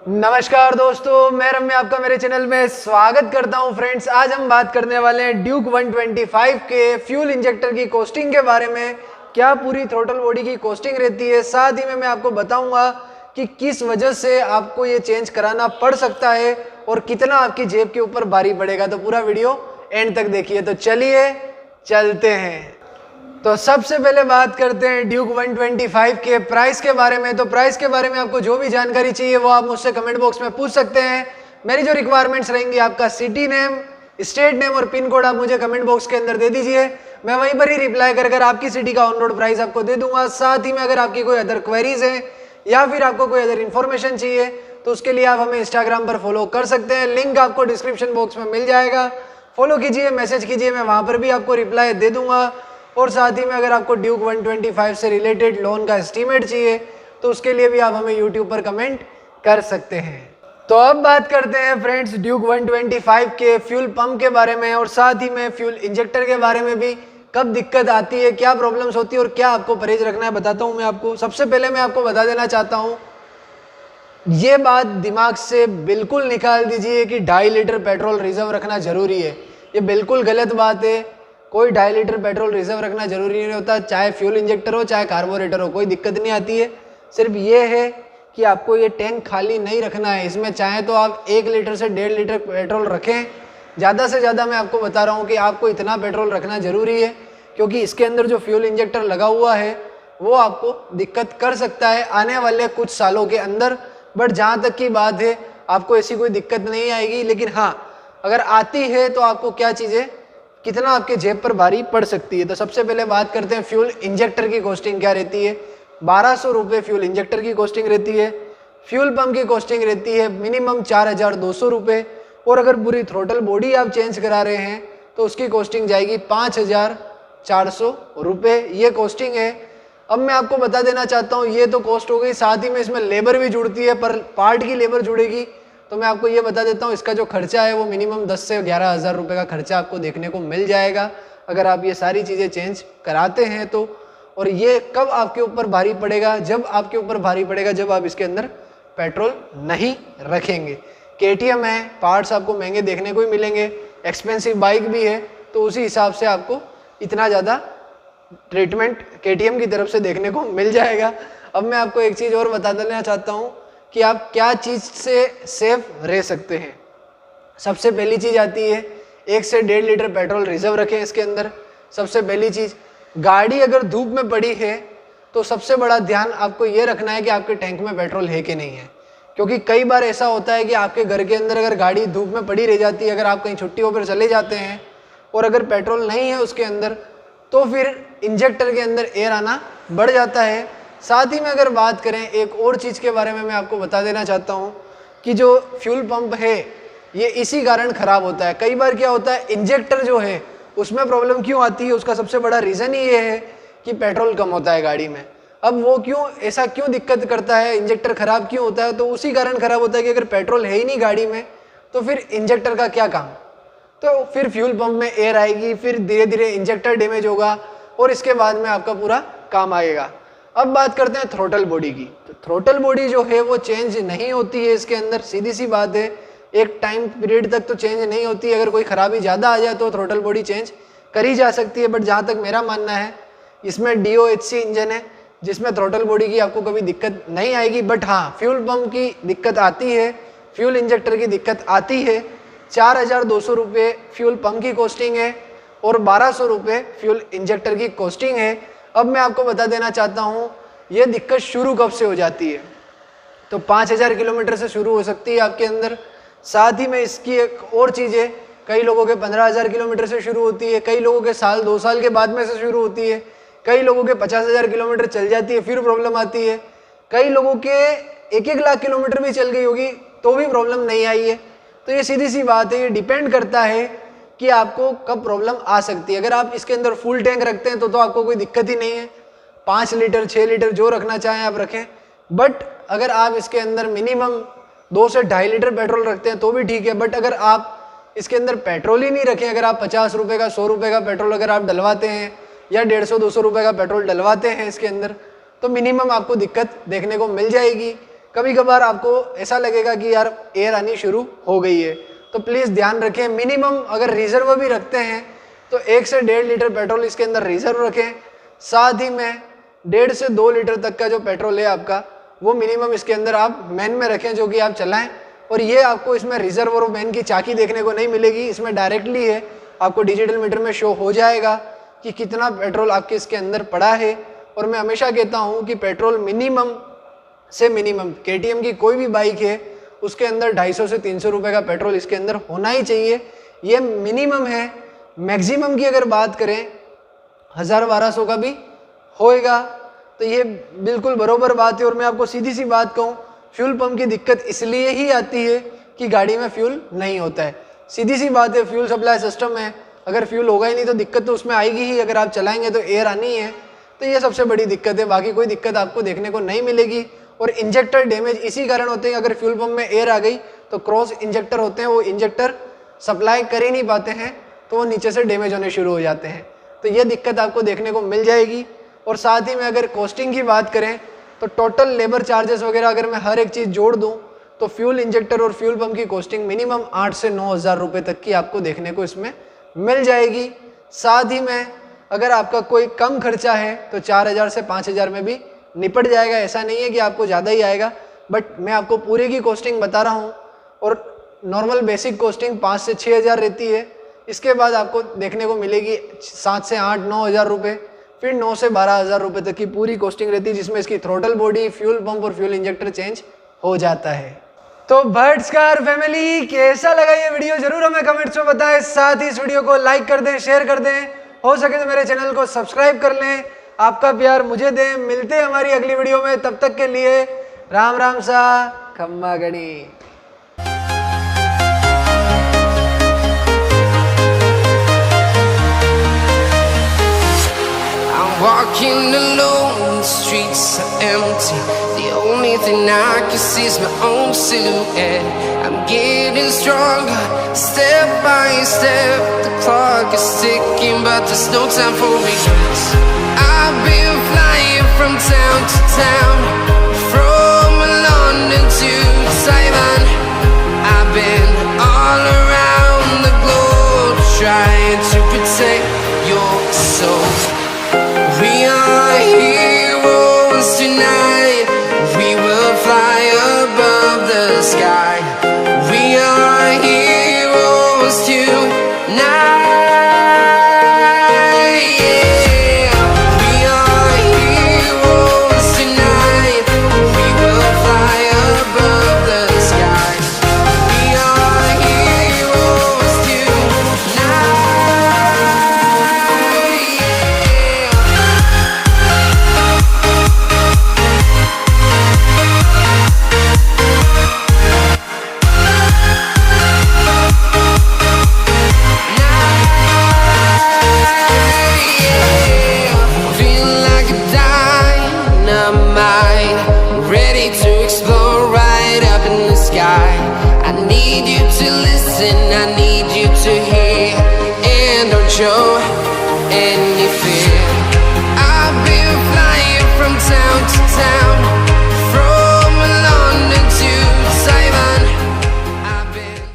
नमस्कार दोस्तों, मैं रम्य आपका मेरे चैनल में स्वागत करता हूं। फ्रेंड्स, आज हम बात करने वाले हैं ड्यूक 125 के फ्यूल इंजेक्टर की कॉस्टिंग के बारे में। क्या पूरी थ्रोटल बॉडी की कॉस्टिंग रहती है, साथ ही में मैं आपको बताऊंगा कि किस वजह से आपको ये चेंज कराना पड़ सकता है और कितना आपकी जेब के ऊपर भारी पड़ेगा। तो पूरा वीडियो एंड तक देखिए। तो चलिए चलते हैं। तो सबसे पहले बात करते हैं ड्यूक 125 के प्राइस के बारे में। तो प्राइस के बारे में आपको जो भी जानकारी चाहिए वो आप मुझसे कमेंट बॉक्स में पूछ सकते हैं। मेरी जो रिक्वायरमेंट्स रहेंगी, आपका सिटी नेम, स्टेट नेम और पिन कोड आप मुझे कमेंट बॉक्स के अंदर दे दीजिए। मैं वहीं पर ही रिप्लाई कर आपकी सिटी का ऑन रोड प्राइस आपको दे दूंगा। साथ ही में अगर आपकी कोई अदर क्वेरीज है या फिर आपको कोई अदर इन्फॉर्मेशन चाहिए तो उसके लिए आप हमें इंस्टाग्राम पर फॉलो कर सकते हैं। लिंक आपको डिस्क्रिप्शन बॉक्स में मिल जाएगा। फॉलो कीजिए, मैसेज कीजिए, मैं वहां पर भी आपको रिप्लाई दे दूंगा। और साथ ही में अगर आपको ड्यूक 125 से रिलेटेड लोन का एस्टीमेट चाहिए तो उसके लिए भी आप हमें यूट्यूब पर कमेंट कर सकते हैं। तो अब बात करते हैं फ्रेंड्स ड्यूक 125 के फ्यूल पंप के बारे में और साथ ही में फ्यूल इंजेक्टर के बारे में भी। कब दिक्कत आती है, क्या प्रॉब्लम्स होती है और क्या आपको परहेज रखना है, बताता हूं मैं आपको। सबसे पहले मैं आपको बता देना चाहता हूं, ये बात दिमाग से बिल्कुल निकाल दीजिए कि 2.5 लीटर पेट्रोल रिजर्व रखना जरूरी है। ये बिल्कुल गलत बात है। कोई 2.5 लीटर पेट्रोल रिजर्व रखना जरूरी नहीं होता, चाहे फ्यूल इंजेक्टर हो चाहे कार्बोरेटर हो, कोई दिक्कत नहीं आती है। सिर्फ ये है कि आपको ये टैंक खाली नहीं रखना है। इसमें चाहे तो आप 1 लीटर से 1.5 लीटर पेट्रोल रखें। ज़्यादा से ज़्यादा मैं आपको बता रहा हूँ कि आपको इतना पेट्रोल रखना ज़रूरी है, क्योंकि इसके अंदर जो फ्यूल इंजेक्टर लगा हुआ है वो आपको दिक्कत कर सकता है आने वाले कुछ सालों के अंदर। बट जहाँ तक की बात है, आपको ऐसी कोई दिक्कत नहीं आएगी। लेकिन हाँ, अगर आती है तो आपको क्या चीज़ें, कितना आपके जेब पर भारी पड़ सकती है। तो सबसे पहले बात करते हैं फ्यूल इंजेक्टर की कॉस्टिंग क्या रहती है। 1200 रुपये फ्यूल इंजेक्टर की कॉस्टिंग रहती है। फ्यूल पंप की कॉस्टिंग रहती है मिनिमम 4200 रुपये। और अगर पूरी थ्रोटल बॉडी आप चेंज करा रहे हैं तो उसकी कॉस्टिंग जाएगी 5400 रुपये। ये कॉस्टिंग है। अब मैं आपको बता देना चाहता हूँ, ये तो कॉस्ट हो गई, साथ ही में इसमें लेबर भी जुड़ती है, पर पार्ट की लेबर जुड़ेगी। तो मैं आपको ये बता देता हूँ, इसका जो खर्चा है वो मिनिमम 10 से 11 हज़ार रुपये का खर्चा आपको देखने को मिल जाएगा अगर आप ये सारी चीज़ें चेंज कराते हैं तो। और ये कब आपके ऊपर भारी पड़ेगा, जब आपके ऊपर भारी पड़ेगा जब आप इसके अंदर पेट्रोल नहीं रखेंगे। KTM है, पार्ट्स आपको महंगे देखने को ही मिलेंगे, एक्सपेंसिव बाइक भी है, तो उसी हिसाब से आपको इतना ज़्यादा ट्रीटमेंट KTM की तरफ से देखने को मिल जाएगा। अब मैं आपको एक चीज़ और बता देना चाहता हूँ कि आप क्या चीज़ से सेफ रह सकते हैं। सबसे पहली चीज़ आती है 1 से 1.5 लीटर पेट्रोल रिजर्व रखें इसके अंदर। सबसे पहली चीज़, गाड़ी अगर धूप में पड़ी है तो सबसे बड़ा ध्यान आपको ये रखना है कि आपके टैंक में पेट्रोल है कि नहीं है। क्योंकि कई बार ऐसा होता है कि आपके घर के अंदर अगर गाड़ी धूप में पड़ी रह जाती है, अगर आप कहीं छुट्टियों पर चले जाते हैं और अगर पेट्रोल नहीं है उसके अंदर, तो फिर इंजेक्टर के अंदर एयर आना बढ़ जाता है। साथ ही में अगर बात करें एक और चीज़ के बारे में, मैं आपको बता देना चाहता हूँ कि जो फ्यूल पंप है ये इसी कारण ख़राब होता है। कई बार क्या होता है, इंजेक्टर जो है उसमें प्रॉब्लम क्यों आती है, उसका सबसे बड़ा रीज़न ही ये है कि पेट्रोल कम होता है गाड़ी में। अब वो क्यों, ऐसा क्यों दिक्कत करता है, इंजेक्टर ख़राब क्यों होता है, तो उसी कारण ख़राब होता है कि अगर पेट्रोल है ही नहीं गाड़ी में तो फिर इंजेक्टर का क्या काम। तो फिर फ्यूल पंप में एयर आएगी, फिर धीरे धीरे इंजेक्टर डैमेज होगा और इसके बाद में आपका पूरा काम आएगा। अब बात करते हैं थ्रोटल बॉडी की। तो थ्रोटल बॉडी जो है वो चेंज नहीं होती है इसके अंदर, सीधी सी बात है। एक टाइम पीरियड तक तो चेंज नहीं होती है। अगर कोई खराबी ज़्यादा आ जाए तो थ्रोटल बॉडी चेंज करी जा सकती है। बट जहाँ तक मेरा मानना है, इसमें DOHC इंजन है जिसमें थ्रोटल बॉडी की आपको कभी दिक्कत नहीं आएगी। बट हाँ, फ्यूल पंप की दिक्कत आती है, फ्यूल इंजेक्टर की दिक्कत आती है। 4200 रुपये फ्यूल पंप की कॉस्टिंग है और 1200 रुपये फ्यूल इंजेक्टर की कॉस्टिंग है। अब मैं आपको बता देना चाहता हूँ ये दिक्कत शुरू कब से हो जाती है। तो 5000 किलोमीटर से शुरू हो सकती है आपके अंदर। साथ ही में इसकी एक और चीज़ है, कई लोगों के 15000 किलोमीटर से शुरू होती है, कई लोगों के साल 2 साल के बाद में से शुरू होती है, कई लोगों के 50,000 किलोमीटर चल जाती है फिर प्रॉब्लम आती है, कई लोगों के 1-1 लाख किलोमीटर भी चल गई होगी तो भी प्रॉब्लम नहीं आई है। तो ये सीधी सी बात है, ये डिपेंड करता है कि आपको कब प्रॉब्लम आ सकती है। अगर आप इसके अंदर फुल टैंक रखते हैं तो आपको कोई दिक्कत ही नहीं है, 5 लीटर 6 लीटर जो रखना चाहें आप रखें। बट अगर आप इसके अंदर मिनिमम 2 से 2.5 लीटर पेट्रोल रखते हैं तो भी ठीक है। बट अगर आप इसके अंदर पेट्रोल ही नहीं रखें, अगर आप 50 रुपये का 100 रुपये का पेट्रोल अगर आप डलवाते हैं या 150-200 रुपये का पेट्रोल डलवाते हैं इसके अंदर, तो मिनिमम आपको दिक्कत देखने को मिल जाएगी। कभी कभार आपको ऐसा लगेगा कि यार एयर आनी शुरू हो गई है, तो प्लीज़ ध्यान रखें, मिनिमम अगर रिजर्व भी रखते हैं तो 1 से 1.5 लीटर पेट्रोल इसके अंदर रिजर्व रखें। साथ ही में 1.5 से 2 लीटर तक का जो पेट्रोल है आपका वो मिनिमम इसके अंदर आप मैन में रखें जो कि आप चलाएं। और ये आपको इसमें रिजर्व और मैन की चाकी देखने को नहीं मिलेगी, इसमें डायरेक्टली है आपको डिजिटल मीटर में शो हो जाएगा कि कितना पेट्रोल आपके इसके अंदर पड़ा है। और मैं हमेशा कहता हूँ कि पेट्रोल मिनिमम से मिनिमम KTM की कोई भी बाइक है उसके अंदर 250 से 300 रुपये का पेट्रोल इसके अंदर होना ही चाहिए, ये मिनिमम है। मैक्सिमम की अगर बात करें 1000-1200 का भी होएगा, तो ये बिल्कुल बरोबर बात है। और मैं आपको सीधी सी बात कहूँ, फ्यूल पंप की दिक्कत इसलिए ही आती है कि गाड़ी में फ्यूल नहीं होता है। सीधी सी बात है, फ्यूल सप्लाई सिस्टम है, अगर फ्यूल होगा ही नहीं तो दिक्कत तो उसमें आएगी ही। अगर आप चलाएंगे तो एयर आनी है, तो ये सबसे बड़ी दिक्कत है, बाकी कोई दिक्कत आपको देखने को नहीं मिलेगी। और इंजेक्टर डैमेज इसी कारण होते हैं, अगर फ्यूल पंप में एयर आ गई तो क्रॉस इंजेक्टर होते हैं, वो इंजेक्टर सप्लाई कर ही नहीं पाते हैं, तो वो नीचे से डैमेज होने शुरू हो जाते हैं। तो ये दिक्कत आपको देखने को मिल जाएगी। और साथ ही में अगर कॉस्टिंग की बात करें तो टोटल लेबर चार्जेस वगैरह अगर मैं हर एक चीज़ जोड़ दूं तो फ्यूल इंजेक्टर और फ्यूल पंप की कॉस्टिंग मिनिमम 8 से 9 हज़ार रुपये तक की आपको देखने को इसमें मिल जाएगी। साथ ही में अगर आपका कोई कम खर्चा है तो 4000 से 5000 में भी निपट जाएगा। ऐसा नहीं है कि आपको ज़्यादा ही आएगा, बट मैं आपको पूरे की कॉस्टिंग बता रहा हूँ। और नॉर्मल बेसिक कॉस्टिंग 5 से 6 हज़ार रहती है, इसके बाद आपको देखने को मिलेगी 7 से 8-9 हज़ार रुपये, फिर 9 से 12 हज़ार रुपये तक की पूरी कॉस्टिंग रहती है, जिसमें इसकी थ्रोटल बॉडी, फ्यूल पंप और फ्यूल इंजेक्टर चेंज हो जाता है। तो बर्ड्स कार फैमिली, कैसा लगा ये वीडियो जरूर हमें कमेंट्स में बताएं। साथ ही इस वीडियो को लाइक कर दें, शेयर कर दें, हो सके तो मेरे चैनल को सब्सक्राइब कर लें। आपका प्यार मुझे दें। मिलते हैं हमारी अगली वीडियो में, तब तक के लिए राम राम सा, खम्मा गणी। Walking alone, the streets are empty. The only thing I can see is my own silhouette. I'm getting stronger, step by step. The clock is ticking, but there's no time for regrets. I've been flying from town to town, from London to Taiwan. I've been all around the globe, trying to protect your soul. We are heroes tonight. We will fly above the sky. We are heroes tonight. Yeah. We are heroes tonight. We will fly above the sky. We are heroes tonight. I need you to listen, I need you to hear, and don't show. And